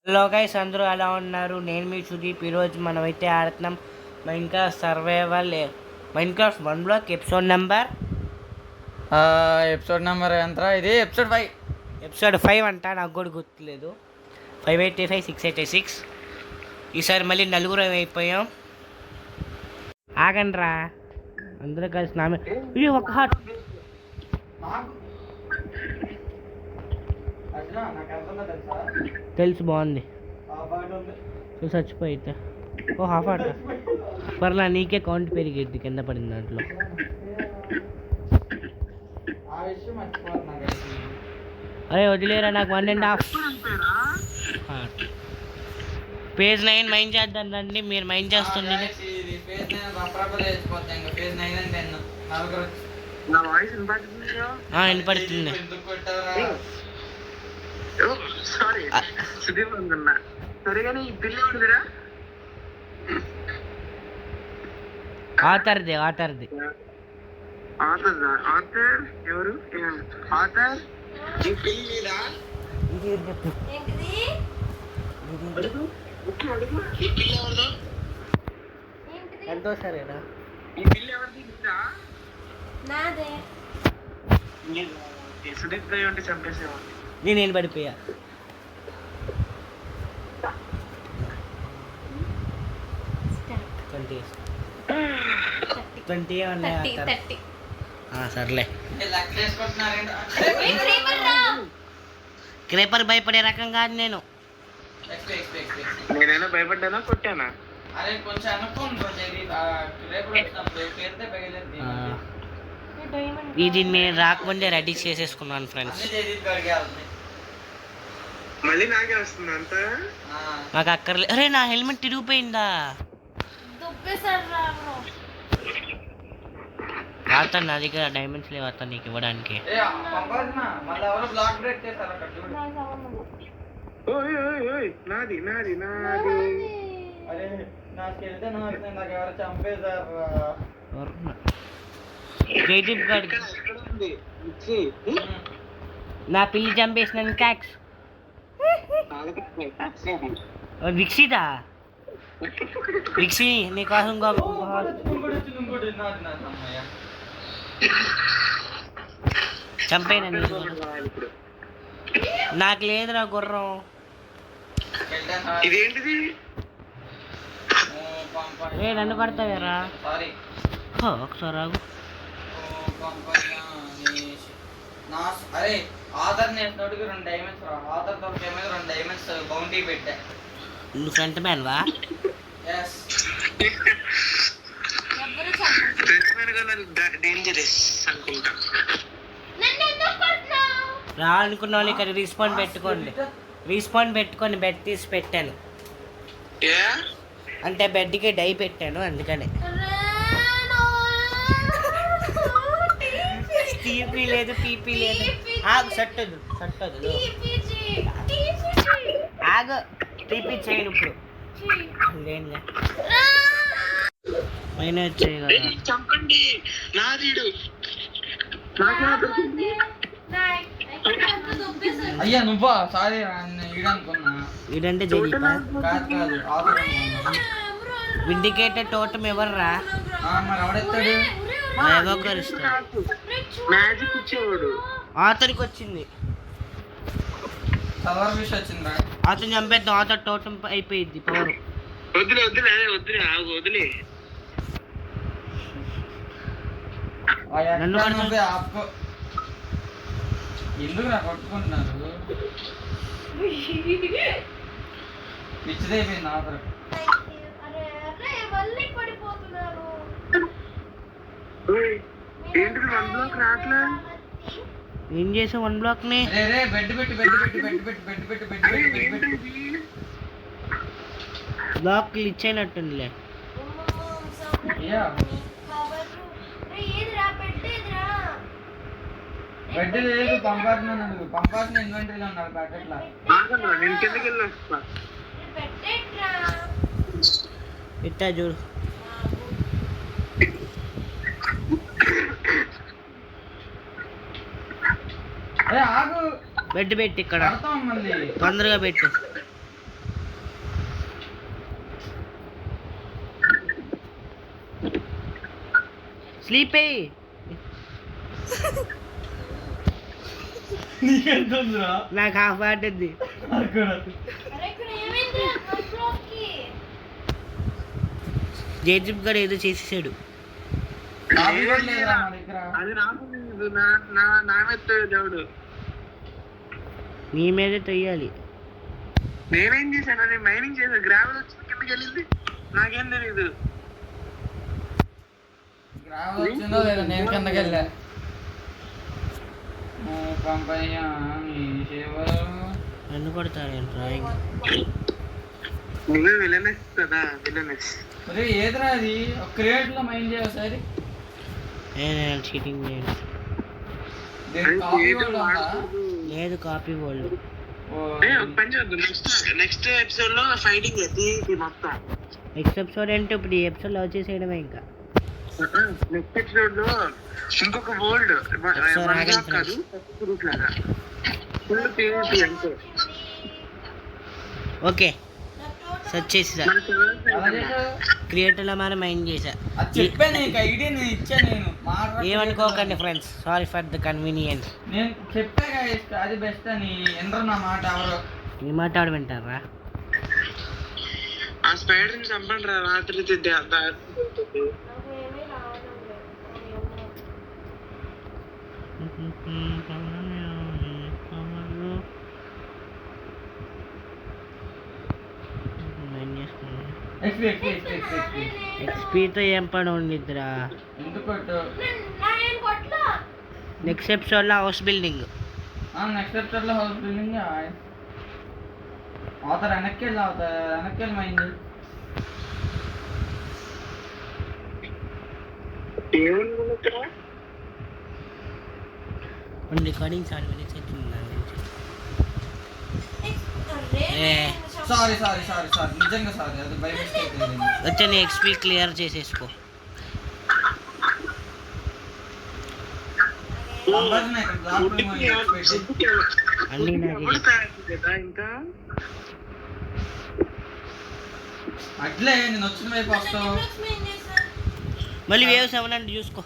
Hello guys, అందరూ ఎలా ఉన్నారు? నేను మీ సుదీప్. ఈరోజు మనమైతే ఆడుతున్నాం Minecraft survival Minecraft 1 block episode number ఎంత? ఇది ఎపిసోడ్ 5 అంట. నాకు కూడా గుర్తులేదు. 585 686. ఈసారి మళ్ళీ నలుగురు అయిపోయాం. ఆగండి రా, అందరూ కలిసి నామే ఒక హార్ట్. తెలుసు, బాగుంది. చచ్చిపోయితే హాఫ్ ఆట పర్లా, నీకే కౌంట్ పెరిగిద్ది కింద పడింది దాంట్లో. అరే వదిలేరా, నాకు 1.5 పేజ్ 9 మైండ్ చేద్దాం రండి. మీరు మైండ్ చేస్తుంది. వినపడుతుంది. ఆథర్ది ఎవరు ఆథర్? ఎంతో సరేనా? ఈ పిల్లి ఎవరిది? నాదే. సుదీప్ దయ ఉంటే చంపేసేవాడిని. నేను పడిపోయా. సర్లే, క్రేపర్ భయపడే రకం కాదు నేను. నేనైనా భయపడ్డానా, కొట్టానా? ఇది నేను రాకముందే రెడీ చేసేసుకున్నాను ఫ్రెండ్స్. మళ్ళీ నాకే వస్తుంది అంత. నాకు అక్కర్లేదు. అరే నా హెల్మెట్ తిరిగిపోయిందా? అతను నా దగ్గర డైమండ్స్ లేవు అతను నీకు ఇవ్వడానికి. నాది నాది జైదీప్ గారి నా పిల్లి చంపేసిన ట్యాక్స్ విక్సిదా విక్సి నీకోసం చంపేనా? నాకు లేదురా గుర్రం. ఇదేంటిది? నన్ను కొడతావేరా? ఒకసారి ఆగు. అరే ఆధార్ నేర్చుకోవడానికి 2 డైమండ్స్ ఆధార్ తో 2 డైమండ్స్ బౌంటీ పెట్టా. నువ్వు ఫ్రంట్ మ్యాన్ వా? రావాలనుకున్న వాళ్ళు ఇక్కడ రీస్పాన్ పెట్టుకొని బెడ్ తీసి పెట్టాను. అంటే బెడ్కి డై పెట్టాను అందుకనే. టీపీ లేదు, పీపీ లేదు. ఆగు, సట్టదు ఆగు. టీపీ చేయను ఇప్పుడు. లేనుగా పైన చేయగలరా? చంపండి. నాదీడు అయ్యా నువ్వా? సారీ ఈడనుకున్నా. ఈడంటే జైదీపా? కాదు. విండికేటెడ్ టోటం ఎవర్రా? మరి ఎవడెత్తాడు? మ్యాజిక్ ఇచ్చేవాడు. ఆతనికి వచ్చింది. సల్వర్ ఫిష్ వచ్చిందా? అతను చంపేద్దాం. ఆతర్ టోటం అయిపోయింది పవర్. వదిలే నన్ను ఎందుకు నా కొట్టుకుంటున్నారు? పిచ్చిదైపోయింది ఆధార్. ఏంటిది 1 బ్లాక్ రాట్లా? ఏం చేసావు 1 బ్లాక్ ని? బెడ్ పెట్టి బ్లాక్ గ్లిచ్ అయినట్టుందిలే. బెడ్ లేదు, పంపాల్సిన ఇన్వెంటరీలో ఉన్నారు. పెట్టట్లా. నేను కిందకి వెళ్ళొస్తా. ఇట్టా చూడు. ఆగు. బెడ్ పెట్టి ఇక్కడ మళ్ళీ తొందరగా పెట్టు. స్లీప్ అయ్యి నీకెంత ఉందిరా? నాకు హాఫ్ పడుతుంది. జేజిప్ గడు ఏదో చేసేసాడు. కాపీ కూడా లేదురా మా దగ్గర. అది రాదు, నా మెత్త దేవుడు. నీ మీదే తొయ్యాలి. నేనేం చేశాను? అది మైనింగ్ చేశాను, గ్రావెల్ వచ్చి కిందకి వెళ్ళింది, నాకేం తెలియదు. గ్రావెల్ వచ్చిందో లేదో నేను కిందకి వెళ్ళా. పంపయ్యా నీ సేవ. నన్ను కొడతాడు డ్రాయింగ్. నువ్వే విలనెస్ కదా, విలనెస్. ఒరే ఏదిరా అది? ఒక క్రియేట్ లో మైండ్ చేయ ఒకసారి. నేను చీటింగ్ చేయను. లేదు కాపీ వరల్డ్. ఒక పని చేద్దాం, నెక్స్ట్ ఎపిసోడ్ లో ఫైటింగ్ మొత్తం. నెక్స్ట్ ఎపిసోడ్ అంటే ఇప్పుడు ఈ ఎపిసోడ్ లవ్ చేసేయడమే. ఇంకా నెక్స్ట్ ఎపిసోడ్ లో ఇంకొక వరల్డ్ కాదు, లాగా ఫుల్ PvP అంటే. ఓకే సెర్చ్ చేసా, క్రియేటర్లో మనం మైండ్ చేసా. చెప్పాను నీకు ఐడియా, నేను ఇచ్చా. నేను ఏమనుకోకండి friends, sorry for the convenience. నేను చెప్పా అది బెస్ట్ అని. ఎందరో నా మాట ఎవరు నీ మాట ఆడ వింటారా? ఆ స్పైడర్ ని చంపండి రా, రాత్రి ఎక్స్పీతో ఏం పని ఉండిద్దిరా. ఎందుకు నెక్స్ట్ ఎపిసోడ్లో హౌస్ బిల్డింగ్. నెక్స్ట్ ఎపిసోడ్ లో హౌస్ బిల్డింగ్ అవుతారు. వెనక్కి వెళ్ళి మైండ్ రికార్డింగ్ 7 minutes అవుతుంది. సారీ నిజంగా సారీ, అది బై మిస్టేక్. వచ్చే నీ ఎక్స్పీ క్లియర్ చేసేసుకో. అన్నీ ఇంకా అట్లే నేను వచ్చిన వైపు వస్తావు. మళ్ళీ వేవ్ 7 అంటే చూసుకో.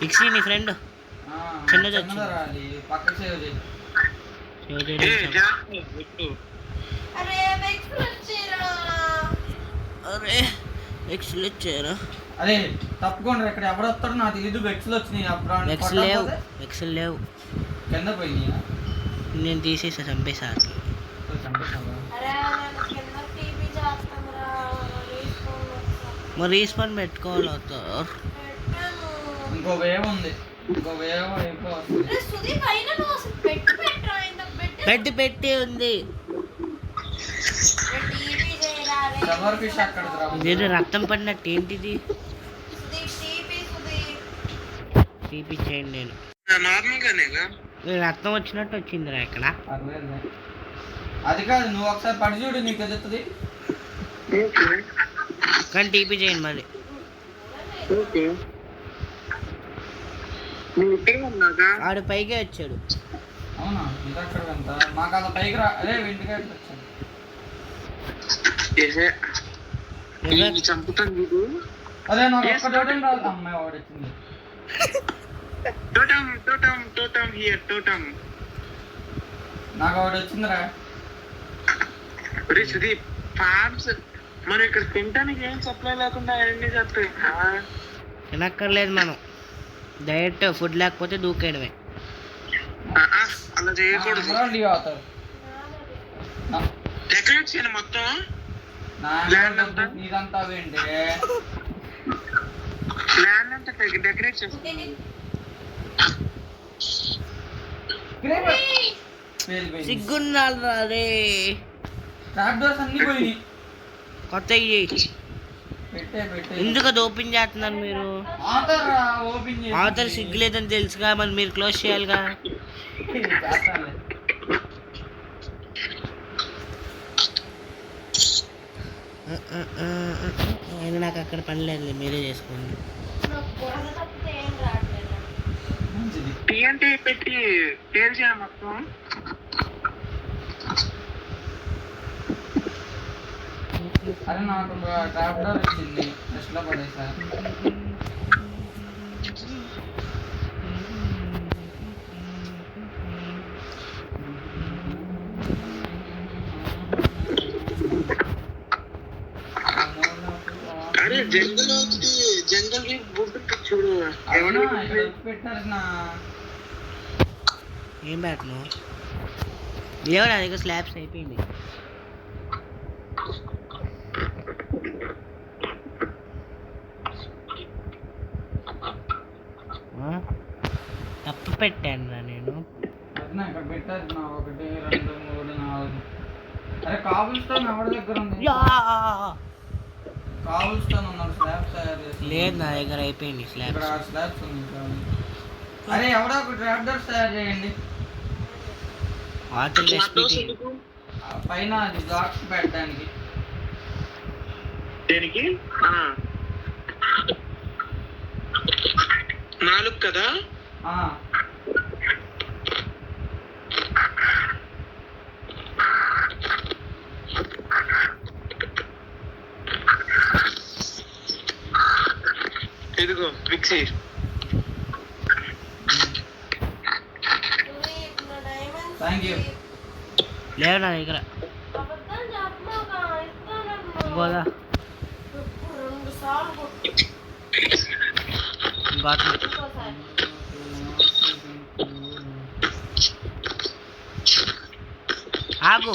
ఇక్సీ నీ ఫ్రెండ్ చిన్నది వచ్చింది. పక్కన సేవ్ చేయి. అరే ఎక్స్లు వచ్చారా? అరే తప్పకుండా ఇక్కడ ఎవరు వస్తాడో నాకు తెలీదు. ఎక్స్లు వచ్చినాయి. ఎక్స్లు లేవు కింద పోయినాయి. నేను తీసేసా, చంపేసా. మరి రీస్పాన్ పెట్టుకోవాలి. ఇంకో వేవ్ ఉంది, ఇంకో వేవ్ పెట్టి ఉంది. ఇదేదో రక్తం పడినట్టు ఏంటిది? టీపీ చేయండి. నేను రక్తం వచ్చినట్టు వచ్చిందిరా ఇక్కడ. అది కాదు, నువ్వు ఒకసారి పడి చూడు, నీకు తెలుస్తుంది. కానీ టీపీ చేయండి మరి. ఆడు పైకి వచ్చాడు. అవునా? ఇది అక్కడ ఎంత మాకు అలా పైకి రా. అదే ఇంటికి వచ్చాను. చంపుతాను. అదే నాకు ఒక్క టోటం రాదు. అమ్మాయి వాడు వచ్చింది. నాకు వాడు వచ్చిందిరా. సుదీప్ ఫార్మ్స్ మనం ఇక్కడ తింటానికి ఏం సప్లై లేకుండా అన్ని చెప్తాయి. తినక్కర్లేదు, మనం డైరెక్ట్ ఫుడ్ లేకపోతే దూకేయడమే. అలా చేయకూడదు. డెకరేట్ చేయండి మొత్తం. ఇదంతా ఏంటి? ల్యాండ్ అంతా డెకరేట్ చేస్తాను. సిగ్గున్నాడు రే. ట్రాప్ డోర్స్ అన్ని పోయినాయి. కొత్త ఎందుకు అది ఓపెన్ చేస్తున్నారు మీరు? ఆథర్ సిగ్గు లేదని తెలుసుగా, మరి మీరు క్లోజ్ చేయాలిగా. అయినా నాకు అక్కడ పని లేదు, మీరే చేసుకోండి. టీఎన్టీ పెట్టి పేరు చేయాలి మొత్తం. అరే నాకు ట్రాప్ డోర్ వచ్చింది ఫస్ట్లో పడేసా. అరే జంగల్ బుక్ చూడు అవునా, ఇక్కడ వచ్చి పెట్టారు నా. ఏం పెట్టను ఏమో నా దగ్గర స్లాబ్స్ అయిపోయింది. తప్పు పెట్టాను రా నేను. అది నా ఇక్కడ పెట్టారు నా 1 2 3 4. అరే కాబుల్ స్టోన్ ఎవరి దగ్గర ఉంది? కాబుల్ స్టోన్ ఉన్నాడు, స్లాబ్స్ తయారు చేసి. లేదు నా దగ్గర అయిపోయింది స్లాబ్స్. ఇక్కడ స్లాబ్స్ ఉంది. అరే ఎవడో ఒక ట్రాప్ డోర్స్ తయారు చేయండి. వాటర్ పైన అది బ్లాక్స్ పెట్టడానికి. దేనికి 4 కదా? ఇదిగో మిక్సీ. Thank you. లేవు నా దగ్గర. పోదా ఆగు.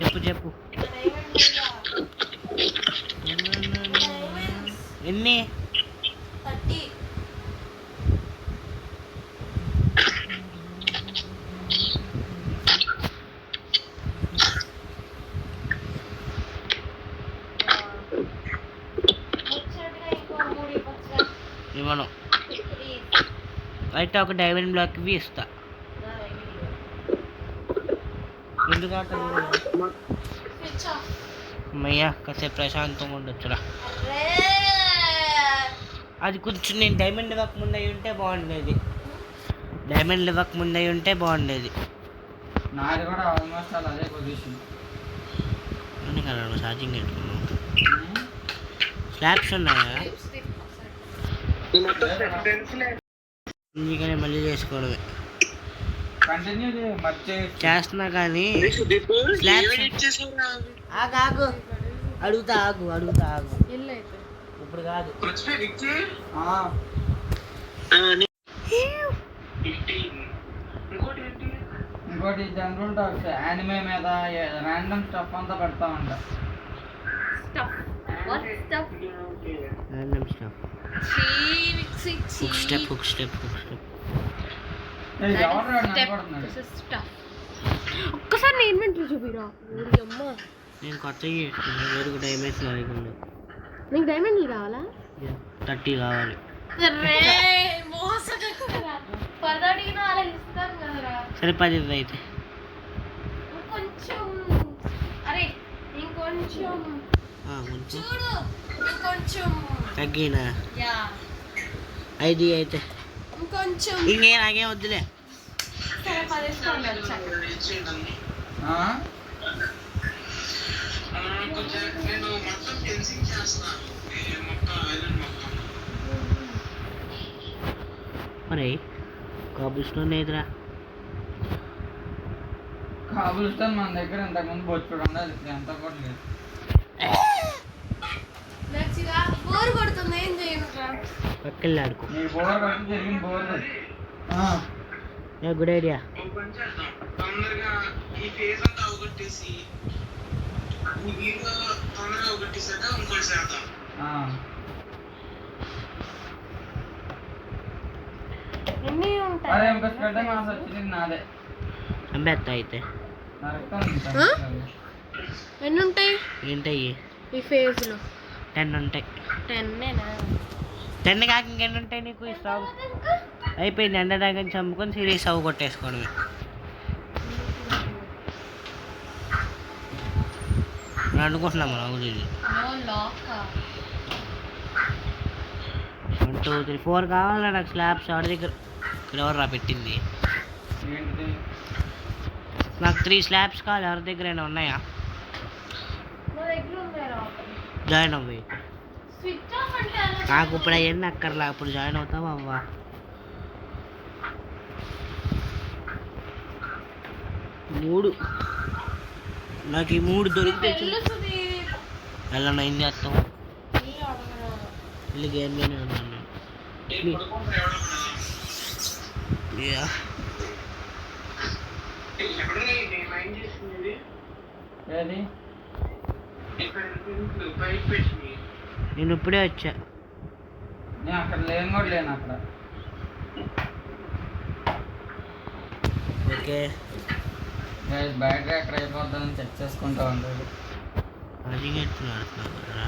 చెప్పు చెప్పు. ఎన్ని? ఇవ్వను. అయితే ఒక డైమండ్ బ్లాక్ ఇవి ఇస్తా. ఎందుకంటే అమ్మయ్యా కాసేపు ప్రశాంతంగా ఉండొచ్చురా. అది కొంచెం నేను డైమండ్ ఇవ్వకముందు అయి ఉంటే బాగుండేది. డైమండ్ ఇవ్వకముందు అయి ఉంటే బాగుండేది. నాది కూడా ఆల్మోస్ట్ అదే పొజిషన్. కదా ఛార్జింగ్ పెట్టుకున్నాను. స్లాబ్స్ ఉన్నాయా? అందుకనే మళ్ళీ చేసుకోవడమే కంటిన్యూ చేస్తున్నా కానీ ఆగు ఆగు అడుగుతా ఆగు ఇప్పుడు కాదు. ఇంకోటి జనరల్ టాక్స్ యానిమే మీద ర్యాండమ్ స్టఫ్ అంతా పెడతామంట. Random stuff. Hook step. ఒక్కసారి నేను ఇన్వెంటరీ చూపిరా. అమ్మ నేను కొత్తగా చేసుకున్నాను. వేరుకు డైమండ్స్ లేకుండా. నీకు డైమండ్లు కావాలా? 30 కావాలి. సరే 10 అయితే ఇంకొంచెం. అరే ఇంకొంచెం చూడు, ఇంకొంచెం తగ్గినా 5 అయితే ఇంకొంచెం. ఇంకే నాకేం వద్దులే. సరే 10 ఇస్తాను. నేను మొత్తం ఫెన్సింగ్ చేస్తాను. మరి కాబుల్ స్టోన్ లేదురా. కాబుల్ స్టోన్ మన దగ్గర ఇంతకుముందు బొచ్చుడు ఉండదు, ఎంత కూడా లేదు. బోర్ కొడుతుంది, ఏం చేయను. పక్కన ఆడుకో. నీకు బోర్ కొట్టి జరిగింది బోర్ కొట్టి. Good idea. తొందరగా ఈ ఫేజ్ అంతా అవగొట్టేసి ఈ వీడియో తొందరగా అవగొట్టేసాక ఇంకోటి చేద్దాం. ఎన్ని ఉంటాయి? అరే ఇంకా స్పెడ్ మాస్ వచ్చింది నాదే. అంబేత్తా అయితే ఎన్ని ఉంటాయి? ఏంటయ్యి ఈ ఫేజ్ లో 10 ఉంటాయి. 10 కాక ఇంకెన్ని ఉంటాయి నీకు? ఈ సాగు అయిపోయింది. ఎండ డ్రాగన్ చంపుకొని సిరీస్ అవ్వ కొట్టేసుకోవడమే. అనుకుంటున్నాం మనం. 1 2 3 4 కావాలా నాకు స్లాబ్స్. ఆడ దగ్గర ఇక్కడ ఎవరు రా పెట్టింది? నాకు 3 స్లాబ్స్ కావాలి. ఎవరి దగ్గర అయినా ఉన్నాయా? నా దగ్గర ఉన్నాయి రా. జాయిన్ అవ్వి. స్విచ్ ఆఫ్ అంటే ఎలా? నాకు ఇప్పుడు అవన్నీ అక్కర్లా. ఇప్పుడు జాయిన్ అవుతావా అవ్వా? 3 నాకు ఈ 3 దొరికితే తెలుసుది. ఎలా ఏం చేస్తాం? ఈ అడగను. వెళ్ళి గేమ్లోనే ఉన్నాను నేను. యా. ఎక్కడున్నా నేను మైండ్ చేసింది ఏది ఇక్కడ బయట పెట్టింది. నేను ఇప్పుడే వచ్చా. నేను అక్కడ లేను కూడా లేను అక్కడ. ఓకే బ్యాటరీ ఎక్కడ అయిపోతుందని చెక్ చేసుకుంటా ఉంటాడు. అది ఆడుతున్నావు కదరా.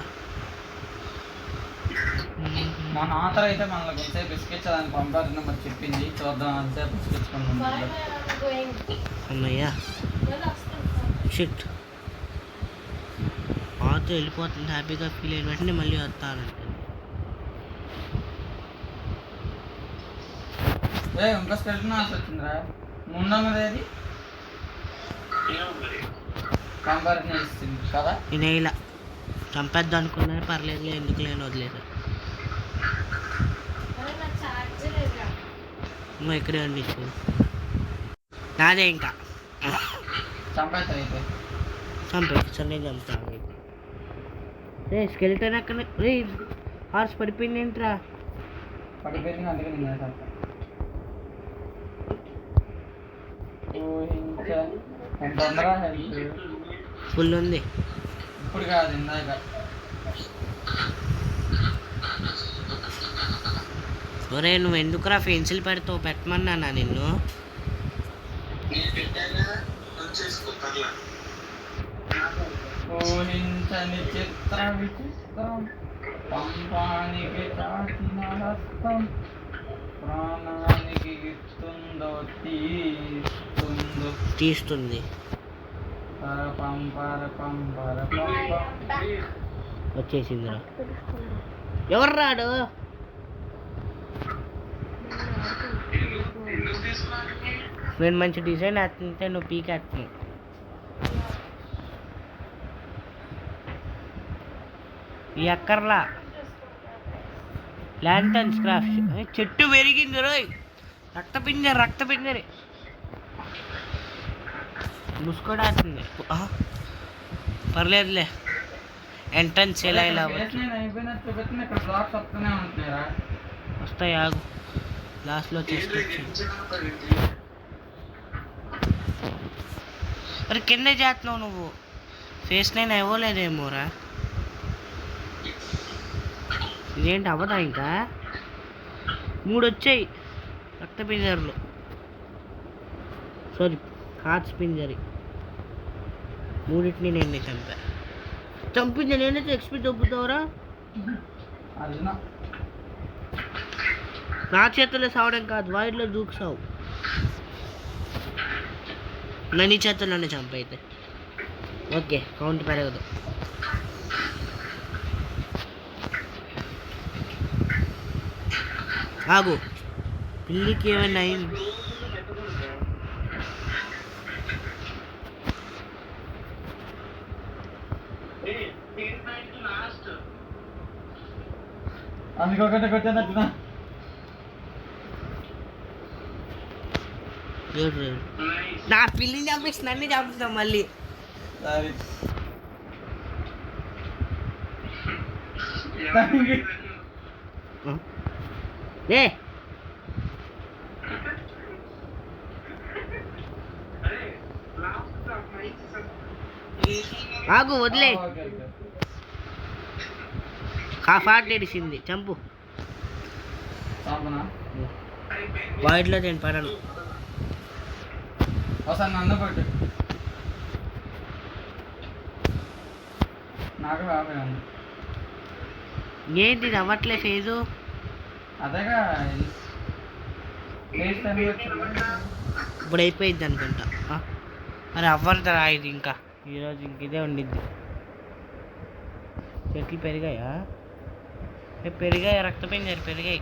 మన ఆతర్ అయితే మనకు కొంతసేపు ఇసుకిచ్చడానికి పంపారు నెంబర్ చెప్పింది. చూద్దాం అంతసేపు ఇసుకించుకుందాం. Bye bye, I'm going. అన్నయ్యా నేను వస్తాను. షిట్ పాత వెళ్ళిపోతుంది. హ్యాపీగా ఫీల్ అయిన వెంటనే మళ్ళీ వస్తానంటే ఇంకో స్కెల్టన్ ఆశ వచ్చిందిరా. ముందన్నది ఏది కంపారిజన్ ఇస్తుంది కదా. నేను ఇలా చంపేద్దాం అనుకున్నాను. పర్లేదులే, ఎందుకు లేని వదిలేదు. అరే నా చార్జర్ లేదా? నువ్వు ఇక్కడే అందించు. నాదే ఇంకా చంపేస్తా అయితే. చంపేసి నేను చంపుతాను. రే స్కెల్టన్ అక్కడ. రే హార్స్ పడిపోయింది ఏంట్రా? పడిపోయింది అందుకే నేను వేసేస్తా. ఎంత ఉందరా హెల్త్? ఫుల్ ఉంది. ఇప్పుడు కాదు ఇందాక. ఒరే నువ్వు ఎందుకురా పెన్సిల్ పెడతావు? పెట్టమన్నానా నిన్ను? నేను పెట్టాగా చేసుకో పర్లా. ఊహించని చిత్ర విచిత్రం పంపానికి చాచిన హస్తం ప్రాణానికి ఇస్తుందో తీస్తుందో తీస్తుంది. పరపం పరపం పరపం. వచ్చేసిందిరా. ఎవరు రాడు? ఎందుకు తీసుకున్నాను? నేను మంచి డిజైన్ వేస్తుంటే నువ్వు పీక్ వేస్తున్నావు. ఈ అక్కర్లా ల్యాంటన్స్ క్రాఫ్ట్. చెట్టు పెరిగింది రోయ్. రక్తపింజరి ముసుకోడాడుతుంది. పర్లేదులే. ఎంట్రన్స్ ఇలా ఇలా నేను అయిపోయినట్టు చూపెట్టిన ఇక్కడ బ్లాక్స్ వస్తూనే ఉంటున్నారా. వస్తాయి. ఆగు లాస్ట్లో తీసుకొచ్చి. మరి కింద చేస్తున్నావు నువ్వు. ఫేస్ 9 అవ్వలేదేమోరా. ఇదేంటి అవ్వదా ఇంకా? 3 వచ్చాయి రక్త పింజర్లు. Sorry hearts పింజరి. 3టిని నేను చంపింది నేనైతే ఎక్స్పీ దొబ్బుతావురా. అర్జున నా చేతుల్లో సావడం కాదు, వైడ్లో దూకుసావు. నీ చేతుల్లోనే చంపైతే ఓకే. కౌంట్ పెరగదు. ఆగు, పిల్లికి ఏమైనా అయింది? అందుకొకటి కొట్టేటట్టునా. నా పిల్లిని చంపేసి నన్ను చంపుతాం మళ్ళీ. సరే ఏ ఆగు, వదిలే. Okay okay. కాఫాట్ ఏడిసింది, చంపు. చంపనా? వైడ్లో నేను పడను. ఒకసారి నన్ను కొట్టు. నాకు బాగా ఉంది. ఏంటి అవ్వట్లే ఫేజు? అదేగా ఫేస్ టైం వచ్చింది. ఇప్పుడు అయిపోయింది అనుకుంటా. మరి అవ్వరుతారా ఇది? ఇంకా ఈరోజు ఇంక ఇదే ఉండిద్ది. చెట్లు పెరిగాయా? పెరిగాయి, రక్తపింజరి పెరిగాయి.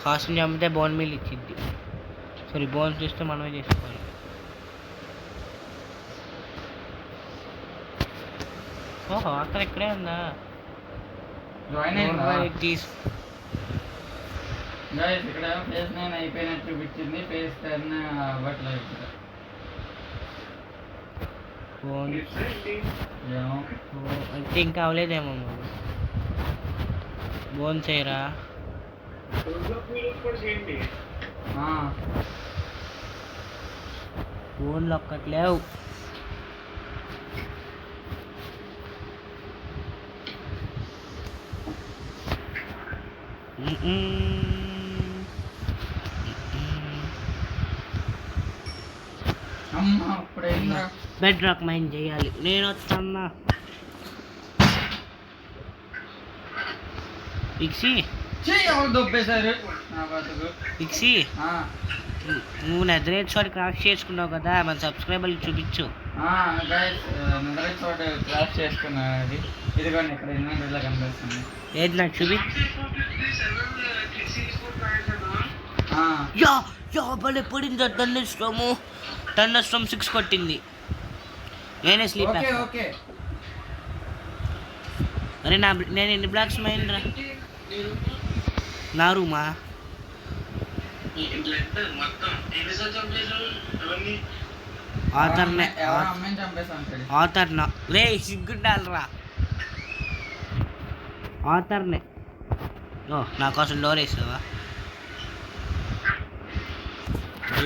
హాస్ని చంపితే బోన్ మీల్ ఇచ్చిద్ది. సారీ బోన్స్ చేస్తే మనమే చేసుకోవాలి. ఓహో అక్కడ ఇక్కడే ఉందా జాయిన్ అయిందా తీసు గైస్ ఇక్కడ ఫేజ్ 9 అయిపోయినట్టు చూపించింది, ఫేజ్ 10 అవ్వట్లేదు ఇక్కడ. ఫోన్ ఏమో అంటే ఇంకా అవ్వలేదేమో మరి. ఫోన్ చేయరా ఆ, ఫోన్లు ఒక్కట్లేవు. అమ్మ అప్పుడైందా బెడ్ రాక్ మైండ్ చేయాలి. నేను వస్తున్నా. పిక్సీ చెయ్యి ఎవరు దొబ్బేశారు నా బతుకు. పిక్సీ ఆ, నువ్వు నెదరేట్ చోట క్రాక్ చేసుకున్నావు కదా, మన సబ్స్క్రైబర్కి చూపించు. గైస్ నిద్ర చోట క్లాస్ చేసుకున్నాను. అది ఇదిగోండి ఇక్కడ ఇన్వెంటరీలో కనిపిస్తుంది. ఏది నాకు చూపి. ఆ, యా యా భలే పడింది. టన్నర్ స్ట్రోమ్ 6 కొట్టింది. నేనే స్లీప్ ఓకే ఓకే. అరే నేను ఎన్ని బ్లాక్స్ మైండ్ రా నా రూమా. ఆథర్నే ఎవరో అమ్మాయిని చంపేసాను. ఆథర్నా రే సిగ్గుండాలరా. ఆథర్నే. ఓ నా కోసం డోర్ వేసావా.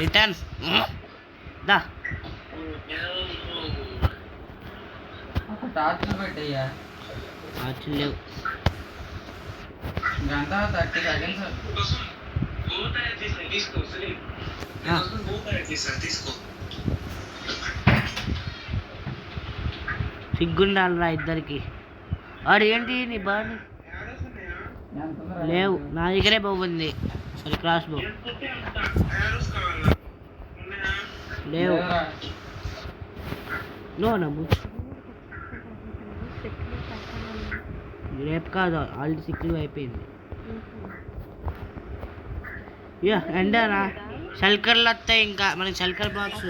రిటర్న్ దా. ఒక టార్చ్ పెట్టయ్యా. ఆచు లేవు. గంట 30 సెకండ్స్. సిగ్గుండాలరా ఇద్దరికి. ఆడు ఏంటి నీ బాడీ లేవు. నా దగ్గరే బాగుంది. సరే క్రాస్ బో లేవు. నో నమ్ము రేపు కాదు ఆల్రెడీ 6 అయిపోయింది. యా ఎండరా షల్కర్లు వస్తాయి. ఇంకా మనకి షల్కర్ బాక్స్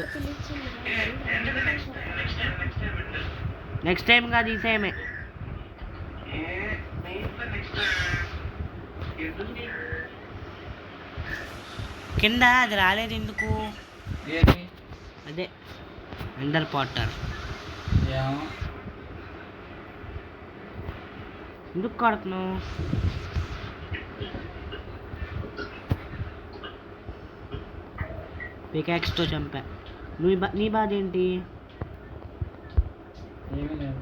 నెక్స్ట్ టైం కాదు ఈ సేమే. కింద అది రాలేదు ఎందుకు. ఏంటి అదే అండర్ పాటర్ ఏమో ఎందుకు కడుతున్నావు. పికాక్స్తో చంపా. నీ బాధ ఏంటి. ఏమీ లేదు.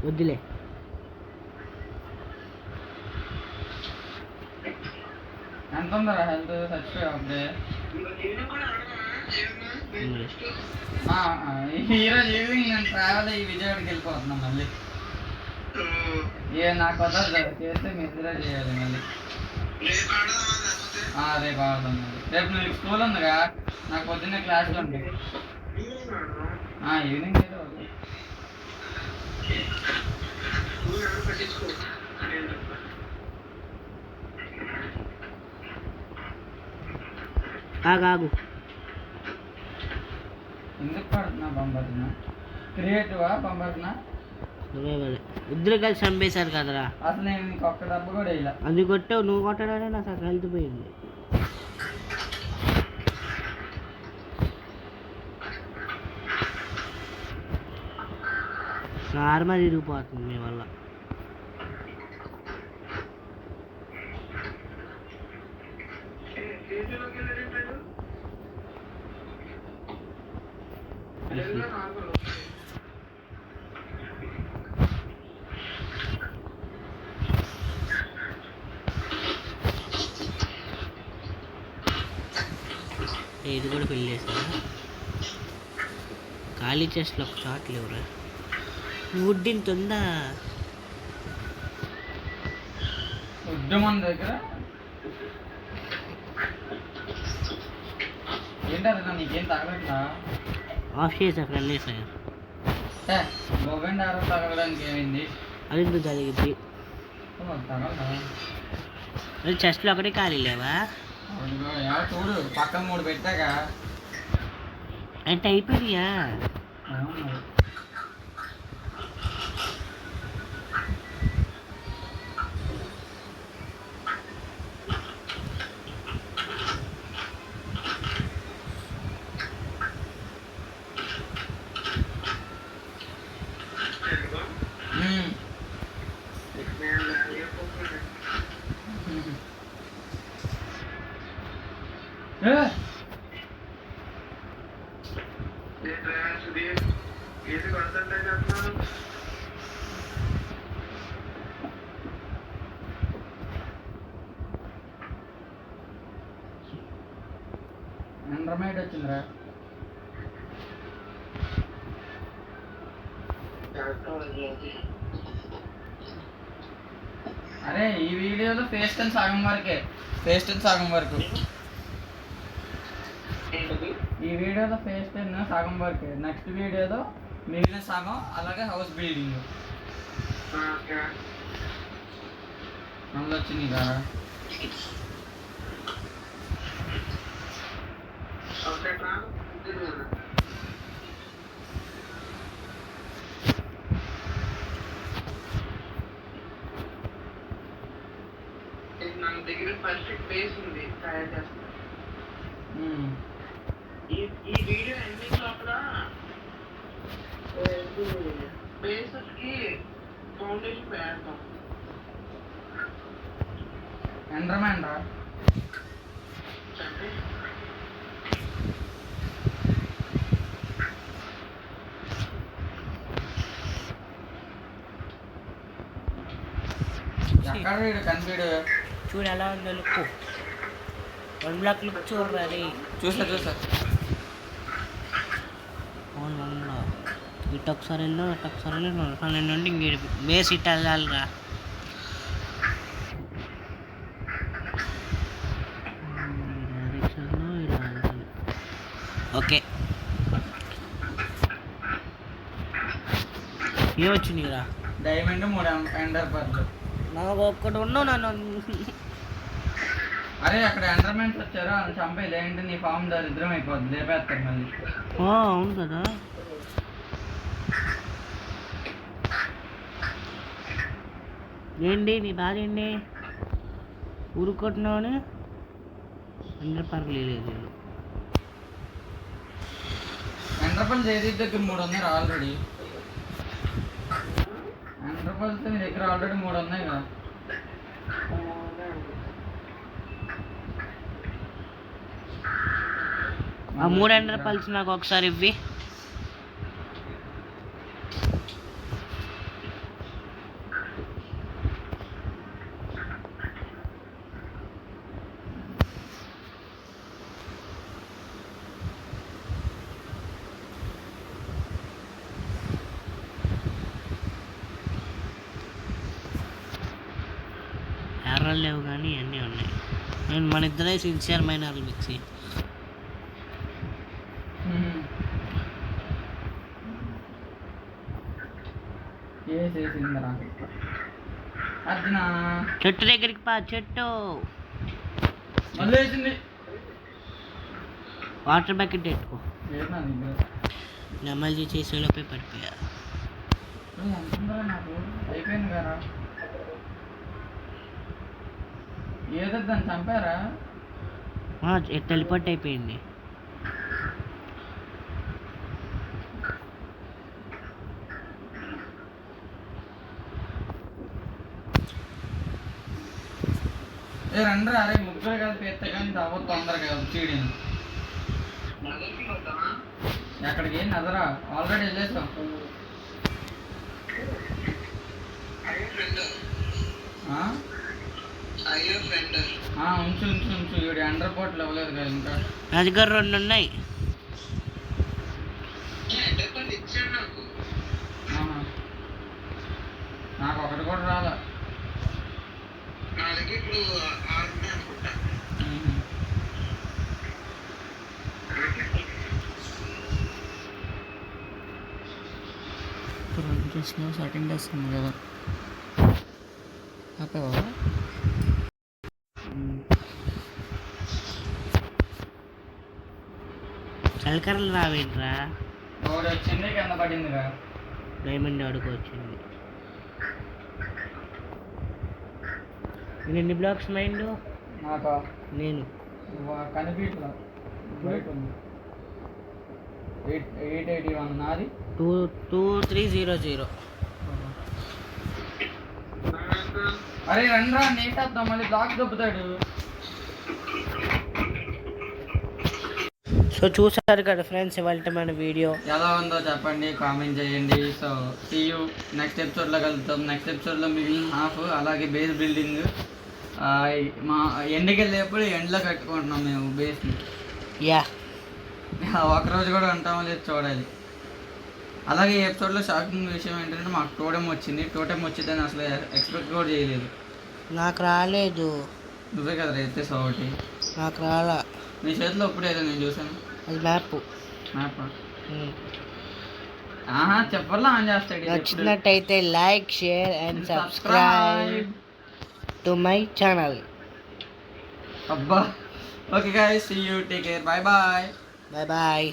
వద్దులే. ఎంత ఉందరా హెల్త్ చచ్చిపోయా అప్పుడే. ఈరోజు ఈవినింగ్ నేను ట్రావెల్ అయ్యి విజయవాడకి వెళ్ళిపోతున్నాను మళ్ళీ. నాకు వద్ద చేస్తే మీ ఇద్దరే చేయాలి మళ్ళీ. రేపు ఆడదాం మళ్ళీ. రేపు నీకు స్కూల్ ఉందిగా, నాకు పొద్దున్నే క్లాసులు ఉంటాయి. ఈవినింగ్ అయితే ఓకే. ఆగు ఎందుకు పడుతున్నా పంపడుతున్నా. క్రియేటివా పంపడుతున్నా. ఇద్దరు కలిసి చంపేశారు కదరా. అసలు నేను నీకు ఒక్క డబ్బు కూడా ఇలా. అది కొట్టావు. నువ్వు కొట్టడానే నాకు అసలు హెల్త్ పోయింది. నార్మల్ ఇరిగిపోతుంది మీ వల్ల. ఇది కూడా పెళ్ళి చేశారా. ఖాళీ చెస్ట్లో ఒక షాట్ లేవురా. వుడ్ ఇంత ఉందా. వద్దు మన దగ్గర ఏంటన్నా నీకేం తగలట్లా. ఆఫ్ చేసి అక్కడ వెళ్ళేసారు. గోవింద ఆరో తగలడానికి ఏమైంది. అది ఎందుకు జరిగింది. తగలదా అది చెస్ట్లో ఒకటి ఖాళీ లేవా. చూడు పక్కన 3 పెట్టాక అంటే అయిపోయినాయా? ఏది వద్దంటే చెప్తున్నాను. ఎండ్రమైడ్ వచ్చిందిరా. అరే ఈ వీడియోలో ఫేస్ టెన్ సగం వరకే, ఫేస్ టెన్ సగం వరకు. ఈ వీడియోలో ఫేస్ టెన్ సగం వరకే, నెక్స్ట్ వీడియోలో మిగిలిన సగం అలాగే హౌస్ బిల్డింగ్ అందులో వచ్చింది కదా. నా దగ్గర పర్ఫెక్ట్ బేస్ ఉంది, తయారు చేస్తాను. ఈ వీడియో ఎండింగ్ లోపల బేసెస్ కి ఫౌండేషన్ వేస్తాం. ఎండ్రమైన్ రా. చెప్పండి. ఎక్కడ వీడు కనిపిడు? చూడు ఎలా ఉందో లుక్. 1 బ్లాక్ లుక్ చూడరా అది. చూసా అవును అవును. ఇటు ఒకసారి వెళ్ళు, ఇటు ఒకసారి వెళ్ళు. నేను నుండి ఇంక బేస్ ఇటు వెళ్ళాలిరా. డైరెక్షన్లో ఇలా వెళ్ళాలి. ఓకే ఏమొచ్చిందిరా? డైమండ్ 3 ఎండర్ పర్లు. నాకు ఒక్కటి ఉన్నావు నన్ను. అరే అక్కడ ఎండర్మెంట్స్ వచ్చారు, అది చంపే, లేదంటే నీ ఫామ్ దరిద్రం అయిపోద్ది, లేపేస్తారు మళ్ళీ. అవును కదా. ఏంటి నీ బాధ ఏంటి? ఊరుకుంటున్నావు? 100 పర్లు లేదు. ఎండర్పల్స్ ఏది దగ్గర 3 ఉన్నాయి ఆల్రెడీ. ఎండర్పల్స్ నీ దగ్గర ఆల్రెడీ 3 ఉన్నాయి కదా. ఆ 3 ఎండర్ పల్స్ నాకు ఒకసారి ఇవ్వి. ఎర్రలు లేవు కానీ ఇవన్నీ ఉన్నాయి. నేను మన ఇద్దరే సిన్సియర్ మైనర్లు మిక్సీ. చేసిందిరా అర్జున. చెట్టు దగ్గరికి పా. చెట్టు మళ్ళీ వేసింది. వాటర్ బకెట్ పెట్టుకో. ఏంటా దగ్గర నెమల్జీ చేసేలోపే పడిపోయా. ఎంత నాకు అయిపోయింది కదా. ఏదో దాన్ని చంపారా? టెలిపోర్ట్ అయిపోయింది. రండ్రా. అరే ముగ్గురు కలిపి ఎత్తే కానీ అవ్వదు తొందరగా చీడిని. ఎక్కడికి నదరా? ఆల్రెడీ వెళ్ళేసాం. ఉంచు ఉంచు ఉంచు. ఈవిడ అండర్ పోర్ట్లు ఇవ్వలేదు కదా ఇంకా. నా దగ్గర 2 ఉన్నాయి. నాకు ఒకటి కూడా రాలా. ఇప్పుడు చేసిన సెకండ్ వస్తుంది కదా. ఆపేవా? ఎలకర్లు రావేంట్రా? ఒకటి వచ్చింది కింద పడిందిగా. డైమండ్ ఆడుకు వచ్చింది. నేను ఎన్ని బ్లాక్స్ మైండ్? నాకు నేను కనిపించలా బయట ఉంది. 881 నాది. 2300. అరే రండ్రా నేటేద్దాం, మళ్ళీ బ్లాక్ దొబ్బుతాడు. సో చూసారు కదా ఫ్రెండ్స్ ఇవాళ మన వీడియో. ఎలా ఉందో చెప్పండి, కామెంట్ చేయండి. సో సీ యూ నెక్స్ట్ ఎపిసోడ్లో కలుద్దాం. నెక్స్ట్ ఎపిసోడ్లో మిగిలిన హాఫ్ అలాగే బేస్ బిల్డింగ్ మా ఎండ్కి వెళ్ళేప్పుడు ఎండ్లో కట్టుకుంటున్నాం మేము బేస్ని. యా ఒకరోజు కూడా ఉంటామో లేదు చూడాలి. అలాగే ఈ ఎపిసోడ్లో షాకింగ్ విషయం ఏంటంటే మాకు టోటెం వచ్చింది. టోటెం వచ్చిందని అసలు ఎక్స్పెక్ట్ కూడా చేయలేదు. నాకు రాలేదు. నువ్వే కదా ఎత్తేసి ఒకటి. నాకు రాలా. నీ చేతిలో ఇప్పుడేదో నేను చూసాను. అది మ్యాప్. మ్యాప్ చెప్పర్లా ఆన్ చేస్తాడు. నచ్చినట్టయితే like share and subscribe to my channel. అబ్బా okay guys, see you, take care, bye bye. Bye bye.